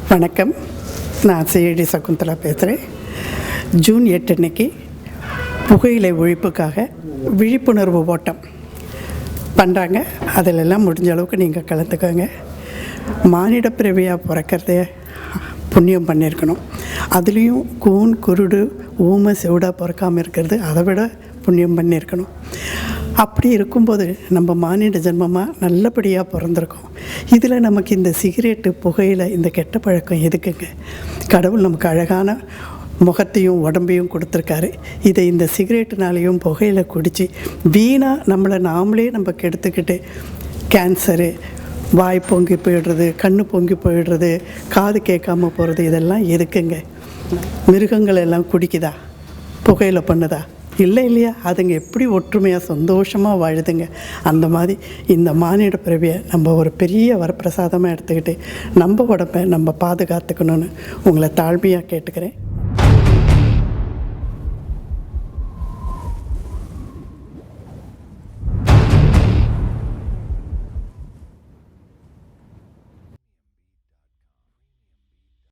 வணக்கம். நான் சிஐடி சகுந்தலா பேசுகிறேன். ஜூன் 8 அன்னைக்கு புகையிலை ஒழிப்புக்காக விழிப்புணர்வு ஓட்டம் பண்ணுறாங்க. அதிலெல்லாம் முடிஞ்ச அளவுக்கு நீங்கள் கலந்துக்கோங்க. மானிட பிறவியாக பிறக்கிறதே புண்ணியம் பண்ணியிருக்கணும். அதுலேயும் கூன் குருடு ஊமை செவிடாக பிறக்காமல் இருக்கிறது அதை விட புண்ணியம் பண்ணியிருக்கணும். அப்படி இருக்கும்போது நம்ம மானிட ஜென்மமாக நல்லபடியாக பிறந்திருக்கோம். இதில் நமக்கு இந்த சிகரெட்டு புகையில் இந்த கெட்ட பழக்கம் எதுக்குங்க? கடவுள் நமக்கு அழகான முகத்தையும் உடம்பையும் கொடுத்துருக்காரு. இதை இந்த சிகரெட்டுனாலேயும் புகையில் குடித்து வீணாக நம்மளை நாமளே நம்ம கெடுத்துக்கிட்டு கேன்சரு, வாய் பொங்கி போயிடுறது, கண் பொங்கி போயிடுறது, காது கேட்காம போகிறது, இதெல்லாம் எதுக்குங்க? மிருகங்கள் எல்லாம் குடிக்குதா? புகையில் பண்ணுதா? இல்லையா? அதுங்க எப்படி ஒற்றுமையாக சந்தோஷமாக வாழுதுங்க. அந்த மாதிரி இந்த மானிட பிறவியை நம்ம ஒரு பெரிய வரப்பிரசாதமாக எடுத்துக்கிட்டு நம்ம உடம்பை நம்ம பாதுகாத்துக்கணும்னு உங்களை தாழ்மையாக கேட்டுக்கிறேன்.